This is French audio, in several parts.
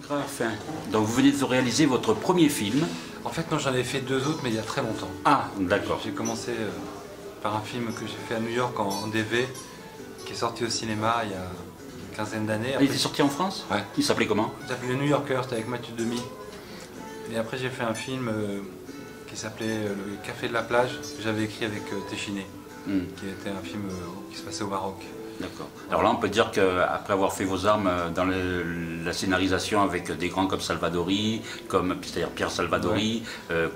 Graffin, donc vous venez de réaliser votre premier film. En fait, non, j'en ai fait 2 autres, mais il y a très longtemps. Ah, d'accord. J'ai commencé par un film que j'ai fait à New York en DV, qui est sorti au cinéma il y a une quinzaine d'années. Il était sorti en France? Ouais. Il s'appelait comment? Il s'appelait Le New Yorker, c'était avec Mathieu Demy. Et après, j'ai fait un film qui s'appelait Le Café de la plage, que j'avais écrit avec Téchiné, qui était un film qui se passait au Maroc. D'accord. Alors là, on peut dire qu'après avoir fait vos armes dans la scénarisation avec des grands comme Salvadori, c'est-à-dire Pierre Salvadori,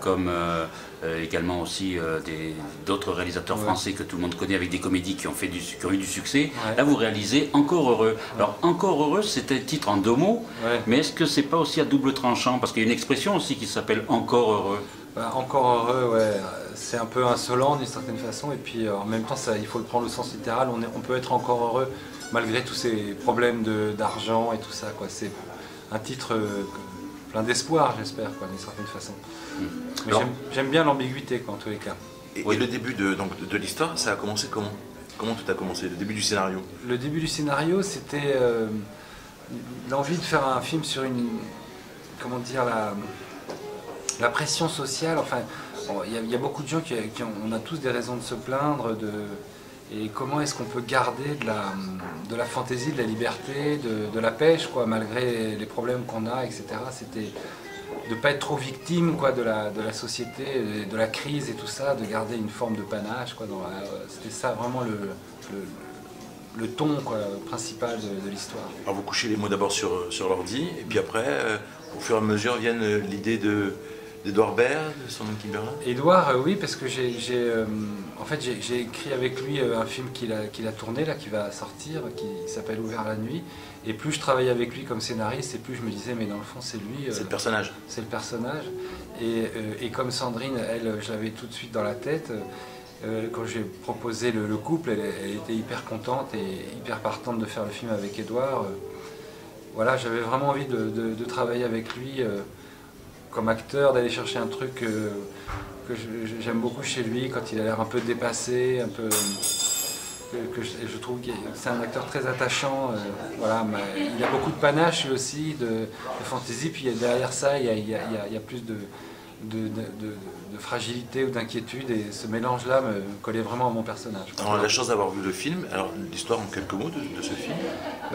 comme également aussi d'autres réalisateurs français que tout le monde connaît avec des comédies qui ont eu du succès, là vous réalisez Encore heureux. Alors Encore heureux, c'est un titre en 2 mots, mais est-ce que c'est pas aussi à double tranchant? Parce qu'il y a une expression aussi qui s'appelle Encore heureux. Encore heureux, ouais. C'est un peu insolent d'une certaine façon, et puis en même temps, il faut le prendre au sens littéral. On peut être encore heureux malgré tous ces problèmes d'argent et tout ça, quoi. C'est un titre plein d'espoir, j'espère, d'une certaine façon. Mais j'aime bien l'ambiguïté, en tous les cas. Et le début de l'histoire, ça a commencé comment? Comment tout a commencé, le début du scénario? Le début du scénario, c'était l'envie de faire un film sur comment dire, la pression sociale. Enfin, il y a beaucoup de gens on a tous des raisons de se plaindre, et comment est-ce qu'on peut garder de la fantaisie, de la liberté, de la pêche, quoi, malgré les problèmes qu'on a, etc. C'était de ne pas être trop victime, quoi, de la société, de la crise et tout ça, de garder une forme de panache, quoi. C'était ça vraiment le ton, quoi, principal de l'histoire. Alors vous couchez les mots d'abord sur l'ordi, et puis après, au fur et à mesure, viennent l'idée d'Edouard Baird, de Sandrine Kiberlin. Edouard, oui, parce que j'ai écrit avec lui un film qu'il a tourné, là, qui va sortir, qui s'appelle Ouvert la nuit. Et plus je travaillais avec lui comme scénariste, et plus je me disais, mais dans le fond, c'est lui. C'est le personnage. C'est le personnage. Et comme Sandrine, elle, je l'avais tout de suite dans la tête. Quand j'ai proposé le couple, elle était hyper contente et hyper partante de faire le film avec Edouard. Voilà, j'avais vraiment envie de travailler avec lui comme acteur, d'aller chercher un truc que j'aime beaucoup chez lui, quand il a l'air un peu dépassé, un peu... je trouve que c'est un acteur très attachant. Voilà, il a beaucoup de panache lui aussi, de fantaisie, puis derrière ça, il y a plus de fragilité ou d'inquiétude, et ce mélange-là me collait vraiment à mon personnage. Alors, on a la chance d'avoir vu le film. Alors, l'histoire en quelques mots de ce film?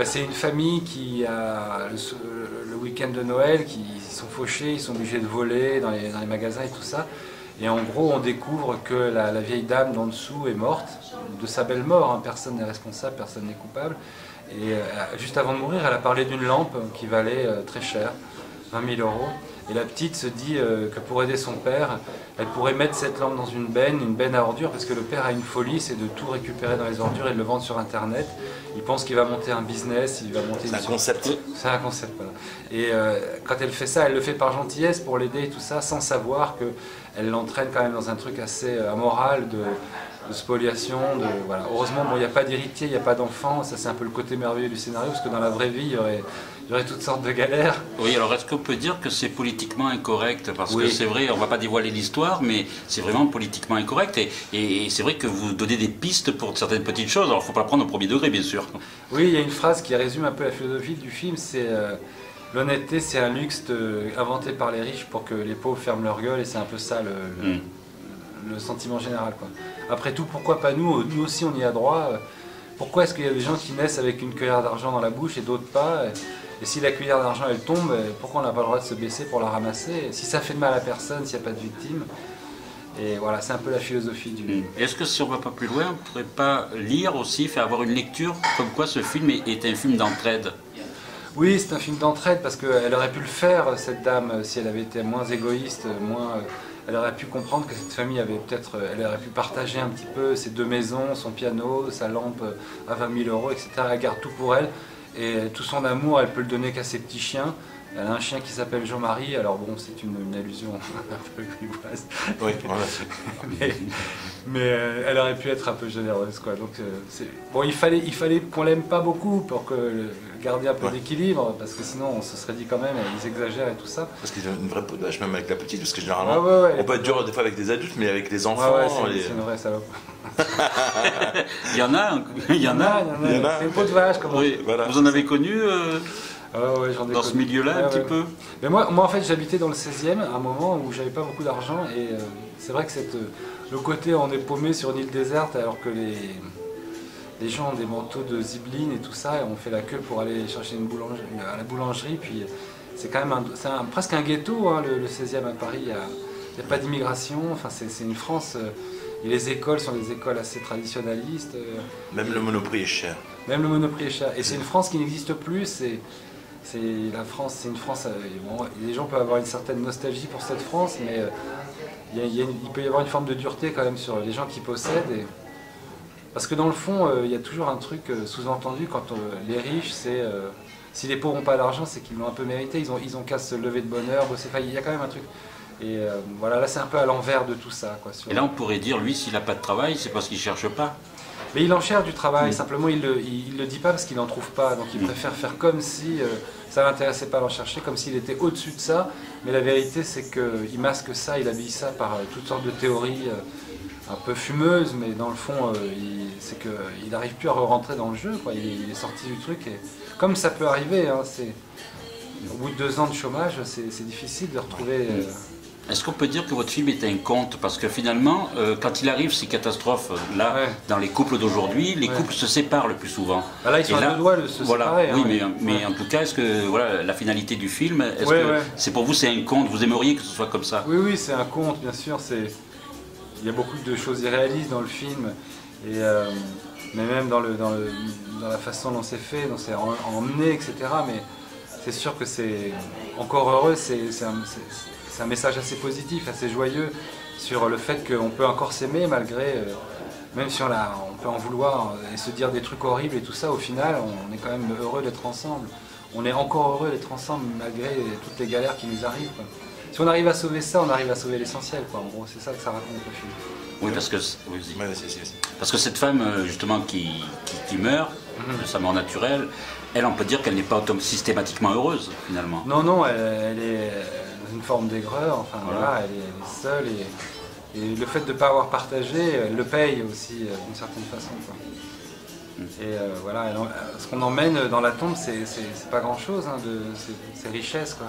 C'est une famille qui a le week-end de Noël, qui sont fauchés, ils sont obligés de voler dans les magasins et tout ça. Et en gros, on découvre que la vieille dame d'en dessous est morte, de sa belle mort, hein. Personne n'est responsable, personne n'est coupable. Et juste avant de mourir, elle a parlé d'une lampe qui valait très cher, 20 000 €. Et la petite se dit que pour aider son père, elle pourrait mettre cette lampe dans une benne à ordures, parce que le père a une folie, c'est de tout récupérer dans les ordures et de le vendre sur Internet. Il pense qu'il va monter un business, il va monter... C'est un concept. C'est un concept, voilà. Et quand elle fait ça, elle le fait par gentillesse pour l'aider et tout ça, sans savoir qu'elle l'entraîne quand même dans un truc assez amoral de spoliation. Voilà. Heureusement, il n'y a pas d'héritier, il n'y a pas d'enfant, ça c'est un peu le côté merveilleux du scénario, parce que dans la vraie vie, il y aurait toutes sortes de galères. Oui, alors est-ce qu'on peut dire que c'est politiquement incorrect? Parce que c'est vrai, on ne va pas dévoiler l'histoire, mais c'est vraiment politiquement incorrect. Et c'est vrai que vous donnez des pistes pour certaines petites choses, alors il ne faut pas le prendre au premier degré, bien sûr. Oui, il y a une phrase qui résume un peu la philosophie du film, c'est l'honnêteté, c'est un luxe inventé par les riches pour que les pauvres ferment leur gueule, et c'est un peu ça le sentiment général, quoi. Après tout, pourquoi pas nous? Nous aussi on y a droit. Pourquoi est-ce qu'il y a des gens qui naissent avec une cuillère d'argent dans la bouche et d'autres pas? Et si la cuillère d'argent elle tombe, pourquoi on n'a pas le droit de se baisser pour la ramasser? Si ça fait de mal à personne, s'il n'y a pas de victime. Et voilà, c'est un peu la philosophie du... Est-ce que si on ne va pas plus loin, on ne pourrait pas lire aussi, faire avoir une lecture comme quoi ce film est un film d'entraide? Oui, c'est un film d'entraide, parce qu'elle aurait pu le faire, cette dame, si elle avait été moins égoïste, elle aurait pu comprendre que cette famille avait elle aurait pu partager un petit peu ses 2 maisons, son piano, sa lampe à 20 000 €, etc. Elle garde tout pour elle, et tout son amour, elle peut le donner qu'à ses petits chiens. Elle a un chien qui s'appelle Jean-Marie, alors bon, c'est une allusion un peu grivoise. Oui, voilà. mais elle aurait pu être un peu généreuse, quoi. Donc, bon, il fallait qu'on l'aime pas beaucoup pour garder un peu d'équilibre, parce que sinon on se serait dit quand même, ils exagèrent et tout ça. Parce qu'ils ont une vraie peau de vache, même avec la petite, parce que généralement, on peut être dur des fois avec des adultes, mais avec les enfants... c'est une vraie salope. Il y en a. C'est une peau de vache, comme oui, voilà. Vous en avez connu dans ce milieu-là un petit peu. Mais moi en fait j'habitais dans le 16e à un moment où j'avais pas beaucoup d'argent et c'est vrai que le côté on est paumé sur une île déserte alors que les gens ont des manteaux de zibeline et tout ça et on fait la queue pour aller chercher à la boulangerie, puis c'est quand même presque un ghetto, hein, le 16e à Paris, il n'y a pas d'immigration, enfin c'est une France... et les écoles sont des écoles assez traditionnalistes. Même le Monoprix est cher. Même le Monoprix est cher. Et c'est une France qui n'existe plus. La France, c'est une France... bon, les gens peuvent avoir une certaine nostalgie pour cette France, mais il peut y avoir une forme de dureté quand même sur les gens qui possèdent. Parce que dans le fond, il y a toujours un truc sous-entendu quand les riches, c'est... si les pauvres n'ont pas d'argent, c'est qu'ils l'ont un peu mérité. Ils ont qu'à se lever de bonne heure, bosser. Enfin, il y a quand même un truc... Et voilà, là c'est un peu à l'envers de tout ça, quoi. Et là on pourrait dire, lui, s'il n'a pas de travail, c'est parce qu'il ne cherche pas. Mais il en cherche du travail, simplement il le dit pas parce qu'il n'en trouve pas, donc il préfère faire comme si ça ne l'intéressait pas d'en chercher, comme s'il était au-dessus de ça, mais la vérité c'est qu'il masque ça, il habille ça par toutes sortes de théories un peu fumeuses, mais dans le fond c'est qu'il n'arrive plus à rentrer dans le jeu, quoi. Il est sorti du truc, et comme ça peut arriver, hein, au bout de 2 ans de chômage, c'est difficile de retrouver... Est-ce qu'on peut dire que votre film est un conte? Parce que finalement, quand il arrive ces catastrophes là, dans les couples d'aujourd'hui, les couples se séparent le plus souvent. Bah là, ils sont à 2 doigts de se séparer. Oui, mais en tout cas, est-ce que la finalité du film, est-ce que c'est pour vous c'est un conte? Vous aimeriez que ce soit comme ça? Oui, c'est un conte, bien sûr. Il y a beaucoup de choses irréalistes dans le film, mais même dans la façon dont c'est fait, dont c'est emmené, etc. Mais c'est sûr que c'est encore heureux. C'est un message assez positif, assez joyeux sur le fait qu'on peut encore s'aimer malgré, même si on peut en vouloir et se dire des trucs horribles et tout ça, au final on est quand même heureux d'être ensemble. On est encore heureux d'être ensemble malgré toutes les galères qui nous arrivent, quoi. Si on arrive à sauver ça, on arrive à sauver l'essentiel, quoi. En gros, c'est ça que ça raconte le film. Oui, parce que cette femme justement qui meurt de sa mort naturelle, elle, on peut dire qu'elle n'est pas systématiquement heureuse finalement. Non, elle est une forme d'aigreur, enfin voilà, elle est seule et le fait de ne pas avoir partagé, elle le paye aussi d'une certaine façon, quoi. Et voilà, ce qu'on emmène dans la tombe, c'est pas grand chose, hein, c'est richesse, quoi.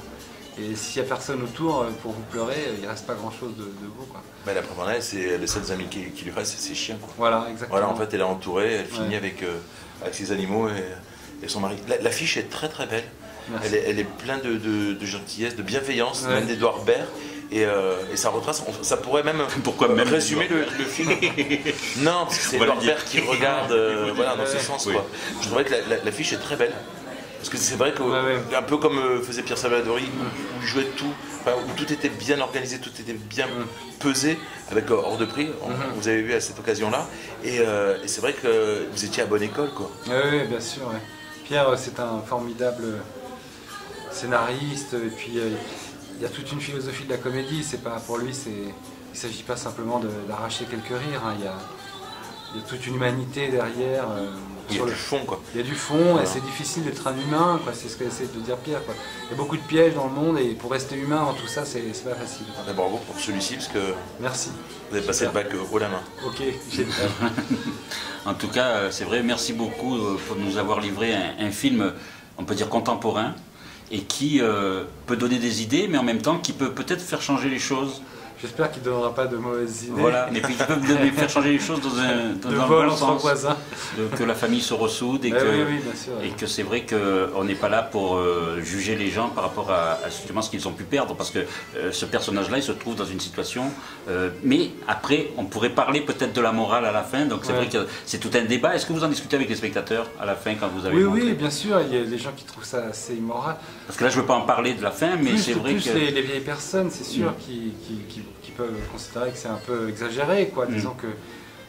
Et s'il n'y a personne autour pour vous pleurer, il ne reste pas grand chose de vous, quoi. Mais la preuve en est, c'est les seuls amis qui lui restent, c'est ses chiens, quoi. Voilà, exactement. Voilà, en fait, elle est entourée, elle finit avec ses animaux et son mari. L'affiche est très très belle. Elle est pleine de gentillesse, de bienveillance, même d'Edouard Baird. Et ça retrace, ça pourrait même, résumer le film. Non, parce que c'est Edouard Baird qui regarde voilà, dans ce sens, quoi. Je trouvais que l'affiche est très belle. Parce que c'est vrai qu'un peu comme faisait Pierre Salvadori, où il jouait tout, où tout était bien organisé, tout était bien pesé, avec Hors de Prix, vous avez vu à cette occasion-là. Et c'est vrai que vous étiez à bonne école, quoi. Oui, bien sûr. Ouais. Pierre, c'est un formidable scénariste, et puis il y a toute une philosophie de la comédie. C'est pas, pour lui, il ne s'agit pas simplement d'arracher quelques rires, hein. Il y a toute une humanité derrière. Il y a du fond, quoi. Il y a du fond, et c'est difficile d'être un humain, quoi. C'est ce qu'essaie de dire Pierre, quoi. Il y a beaucoup de pièges dans le monde, et pour rester humain dans tout ça, c'est pas facile, quoi. Bravo pour celui-ci, parce que merci. Vous avez passé le bac haut la main. Ok, génial. En tout cas, c'est vrai, merci beaucoup pour nous avoir livré un film, on peut dire contemporain, et qui peut donner des idées, mais en même temps qui peut peut-être faire changer les choses. J'espère qu'il ne donnera pas de mauvaises idées. Voilà, mais puis ils peuvent faire changer les choses dans un bon sens. Que la famille se ressoude et que c'est vrai qu'on n'est pas là pour juger les gens par rapport à justement ce qu'ils ont pu perdre, parce que ce personnage-là, il se trouve dans une situation... mais après, on pourrait parler peut-être de la morale à la fin, donc c'est vrai que c'est tout un débat. Est-ce que vous en discutez avec les spectateurs à la fin quand vous avez montré? Oui, bien sûr, il y a des gens qui trouvent ça assez immoral. Parce que là, je ne veux pas en parler de la fin, mais c'est vrai que... les vieilles personnes, c'est sûr, qui peuvent considérer que c'est un peu exagéré, quoi. Disons que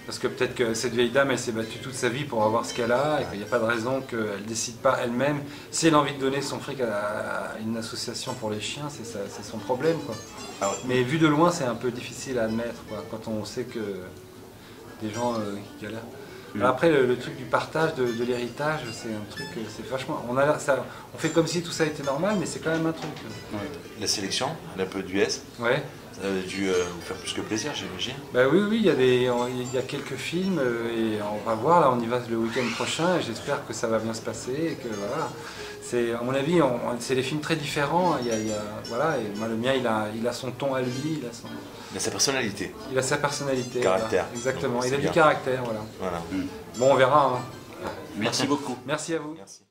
Parce que peut-être que cette vieille dame, elle s'est battue toute sa vie pour avoir ce qu'elle a, et qu'il n'y a pas de raison qu'elle ne décide pas elle-même. Si elle a envie de donner son fric à une association pour les chiens, c'est son problème, quoi. Ah ouais. Mais vu de loin, c'est un peu difficile à admettre, quoi, quand on sait que des gens qui galèrent. Alors après, le truc du partage de l'héritage, c'est un truc, c'est vachement... On fait comme si tout ça était normal, mais c'est quand même un truc. Ouais. La sélection, un peu d'US, Ouais. ça a dû vous faire plus que plaisir, j'imagine. Bah oui, il y a quelques films et on va voir, là on y va le week-end prochain et j'espère que ça va bien se passer et que voilà. C'est, à mon avis, c'est des films très différents. Voilà, et moi, le mien, il a son ton à lui, il a sa personnalité. Il a sa personnalité. Caractère. Voilà. Exactement, Donc, il a bien. du caractère, voilà. Voilà. Bon, on verra. Hein. Merci beaucoup. Merci à vous. Merci.